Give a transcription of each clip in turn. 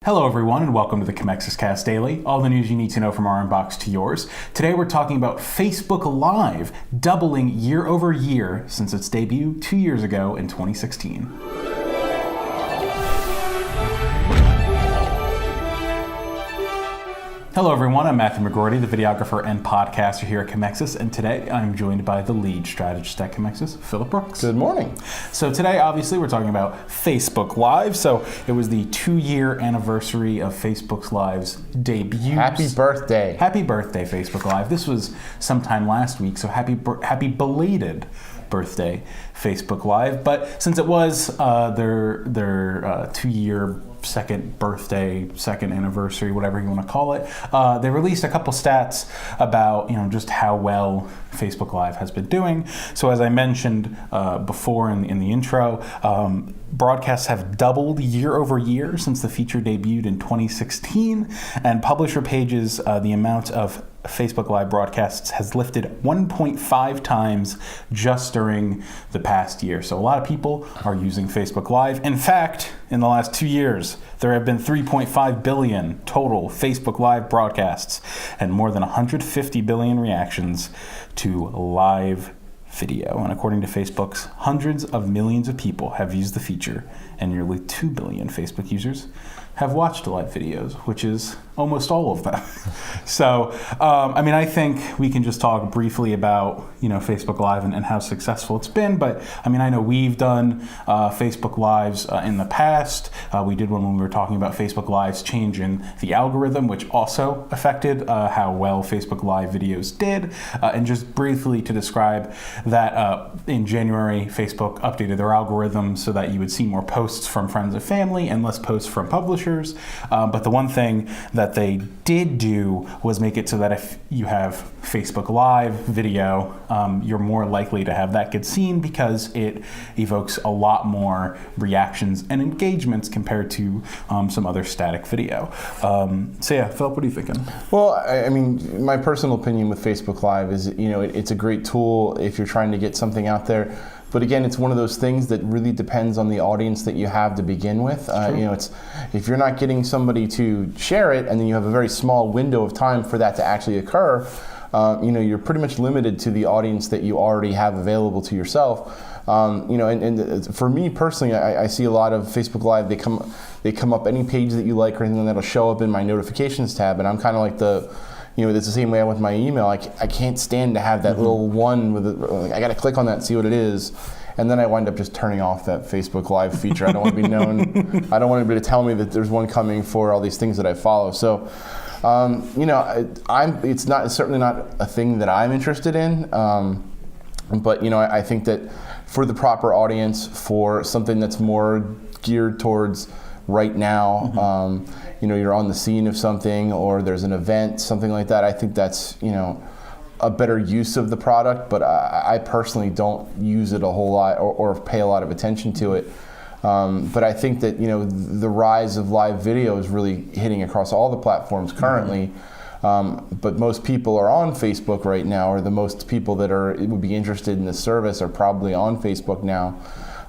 Hello everyone and welcome to the Commexis Cast Daily, all the news you need to know from our inbox to yours. Today we're talking about Facebook Live doubling year over year since its debut 2 years ago in 2016. Hello everyone, I'm Matthew McGrorty, the videographer and podcaster here at Commexis, and today I'm joined by the lead strategist at Commexis, Phillip Brooks. Good morning. So today, obviously, we're talking about Facebook Live. So it was the 2-year anniversary of Facebook Live's debut. Happy birthday. Happy birthday, Facebook Live. This was sometime last week, so happy belated birthday, Facebook Live. But since it was their 2-year second birthday, second anniversary, whatever you want to call it, they released a couple stats about just how well Facebook Live has been doing. So as I mentioned before in the intro, broadcasts have doubled year over year since the feature debuted in 2016, and publisher pages, the amount of Facebook Live broadcasts has lifted 1.5 times just during the past year. So a lot of people are using Facebook Live. In fact, in the last 2 years, there have been 3.5 billion total Facebook Live broadcasts and more than 150 billion reactions to live video. And according to Facebook's, hundreds of millions of people have used the feature, and nearly 2 billion Facebook users have watched live videos, which is almost all of them. So, I think we can just talk briefly about, Facebook Live and how successful it's been. But, I know we've done Facebook Lives in the past. We did one when we were talking about Facebook Live's change in the algorithm, which also affected how well Facebook Live videos did. And just briefly to describe that, in January, Facebook updated their algorithm so that you would see more posts from friends and family and less posts from publishers. But the one thing that they did do was make it so that if you have Facebook Live video, you're more likely to have that get seen because it evokes a lot more reactions and engagements compared to some other static video. Philip, what are you thinking? Well, my personal opinion with Facebook Live is, it's a great tool if you're trying to get something out there. But again, it's one of those things that really depends on the audience that you have to begin with. It's if you're not getting somebody to share it, and then you have a very small window of time for that to actually occur, you're pretty much limited to the audience that you already have available to yourself. And for me personally, I see a lot of Facebook Live. They come up any page that you like or anything that'll show up in my notifications tab, and I'm kind of like it's the same way with my email. I can't stand to have that little one with I got to click on that and see what it is. And then I wind up just turning off that Facebook Live feature. I don't want to be known. I don't want anybody to tell me that there's one coming for all these things that I follow. So, it's certainly not a thing that I'm interested in. But I think that for the proper audience, for something that's more geared towards right now, you're on the scene of something or there's an event, something like that. I think that's, a better use of the product, but I personally don't use it a whole lot or pay a lot of attention to it. But I think that, the rise of live video is really hitting across all the platforms currently. But most people are on Facebook right now, or the most people that would be interested in this service are probably on Facebook now.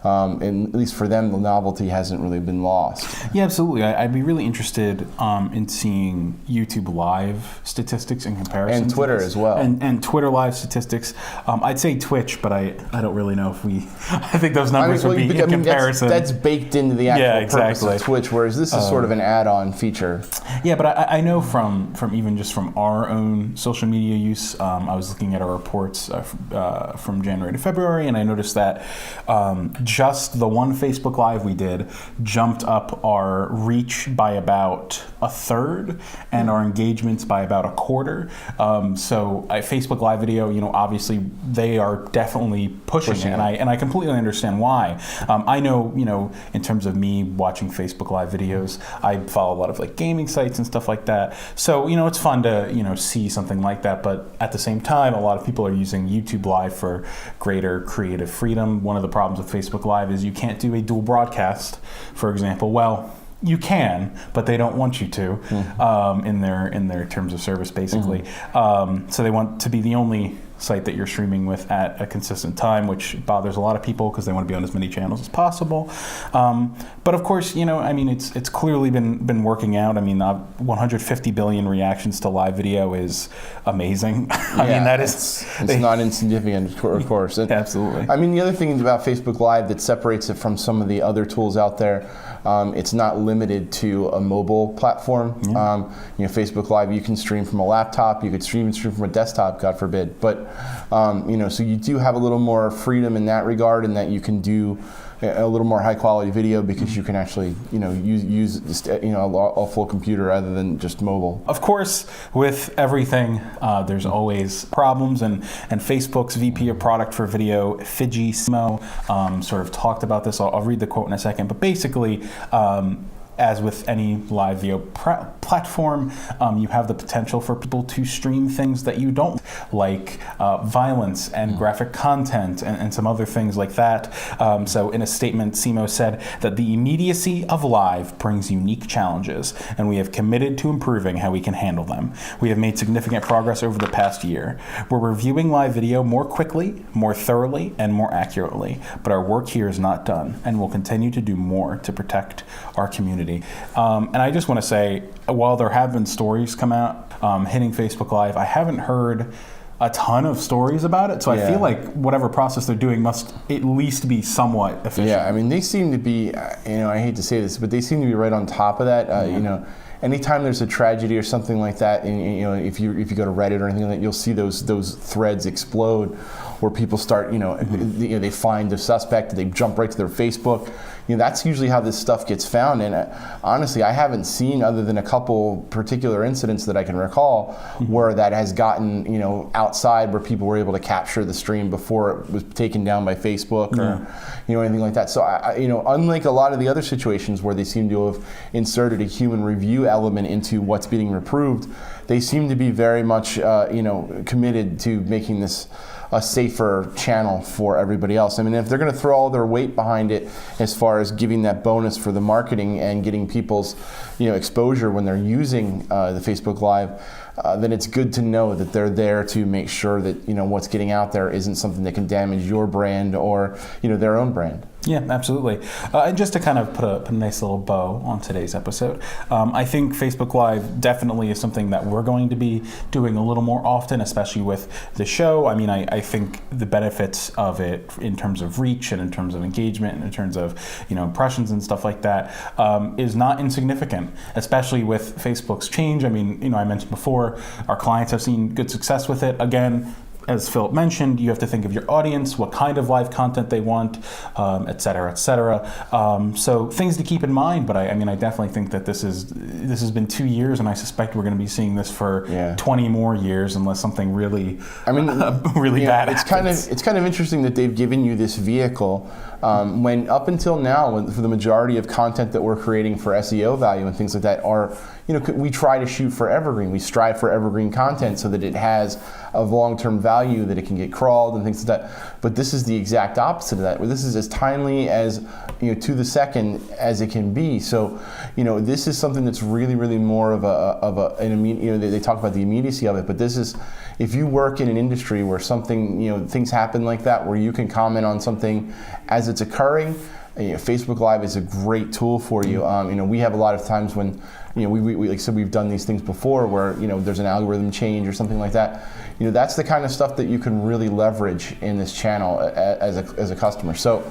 And at least for them, the novelty hasn't really been lost. Yeah, absolutely. I'd be really interested in seeing YouTube Live statistics in comparison. And Twitter as well. And Twitter Live statistics. I'd say Twitch, but I don't really know if I think those numbers would be in comparison. That's baked into the actual purpose of Twitch, whereas this is sort of an add-on feature. Yeah, but I know from even just from our own social media use, I was looking at our reports from January to February, and I noticed that just the one Facebook Live we did jumped up our reach by about a third and our engagements by about a quarter. So Facebook Live video, obviously they are definitely pushing it, and I completely understand why. I know, in terms of me watching Facebook Live videos, I follow a lot of gaming sites and stuff like that. So, it's fun to, see something like that, but at the same time, a lot of people are using YouTube Live for greater creative freedom. One of the problems with Facebook Live is you can't do a dual broadcast, for example. Well, you can, but they don't want you to in their terms of service, basically. So they want to be the only site that you're streaming with at a consistent time, which bothers a lot of people because they want to be on as many channels as possible. But of course, I mean, it's clearly been working out. I mean, 150 billion reactions to live video is amazing. I mean, that is... It's not insignificant, of course. Absolutely. I mean, the other thing about Facebook Live that separates it from some of the other tools out there, it's not limited to a mobile platform. Yeah. Facebook Live, you can stream from a laptop, you could stream from a desktop, God forbid. But so you do have a little more freedom in that regard, in that you can do a little more high quality video because you can actually use a full computer rather than just mobile. Of course, with everything, there's always problems, and Facebook's VP of product for video, Fiji Simo, sort of talked about this. I'll read the quote in a second, but basically, as with any live video platform, you have the potential for people to stream things that you don't like, violence and graphic content and some other things like that. So in a statement, Simo said that the immediacy of live brings unique challenges, and we have committed to improving how we can handle them. We have made significant progress over the past year. We're reviewing live video more quickly, more thoroughly, and more accurately, but our work here is not done, and we'll continue to do more to protect our community. And I just want to say, while there have been stories come out hitting Facebook Live, I haven't heard a ton of stories about it. So I feel like whatever process they're doing must at least be somewhat efficient. Yeah, I mean, they seem to be, I hate to say this, but they seem to be right on top of that. Anytime there's a tragedy or something like that, and if you go to Reddit or anything like that, you'll see those threads explode, where people start, they find the suspect, they jump right to their Facebook. That's usually how this stuff gets found. And honestly, I haven't seen, other than a couple particular incidents that I can recall, where that has gotten outside, where people were able to capture the stream before it was taken down by Facebook or anything like that. So unlike a lot of the other situations where they seem to have inserted a human review element into what's being reproved, they seem to be very much committed to making this a safer channel for everybody else. I mean, if they're going to throw all their weight behind it as far as giving that bonus for the marketing and getting people's exposure when they're using the Facebook Live, then it's good to know that they're there to make sure that what's getting out there isn't something that can damage your brand or their own brand. Yeah, absolutely. And just to kind of put a nice little bow on today's episode, I think Facebook Live definitely is something that we're going to be doing a little more often, especially with the show. I mean, I think the benefits of it in terms of reach and in terms of engagement and in terms of impressions and stuff like that is not insignificant, especially with Facebook's change. I mean, I mentioned before, our clients have seen good success with it. Again, as Phillip mentioned, you have to think of your audience, what kind of live content they want, et cetera, et cetera. So things to keep in mind, but I definitely think that this has been 2 years, and I suspect we're going to be seeing this for 20 more years unless something really, really bad happens. It's kind of interesting that they've given you this vehicle when up until now, for the majority of content that we're creating for SEO value and things like that are, we try to shoot for evergreen. We strive for evergreen content so that it has a long-term value, that it can get crawled and things like that. But this is the exact opposite of that. This is as timely as, to the second as it can be. So, this is something that's really, really more of they talk about the immediacy of it, but this is, if you work in an industry where something, things happen like that, where you can comment on something as it's occurring, Facebook Live is a great tool for you. We have a lot of times when, we like I said, we've done these things before where, there's an algorithm change or something like that. That's the kind of stuff that you can really leverage in this channel as a customer. So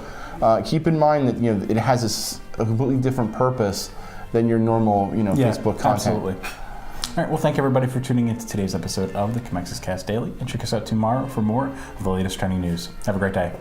keep in mind that, it has a completely different purpose than your normal, Facebook content. Absolutely. All right, well, thank everybody for tuning in to today's episode of the Commexis Cast Daily, and check us out tomorrow for more of the latest trending news. Have a great day.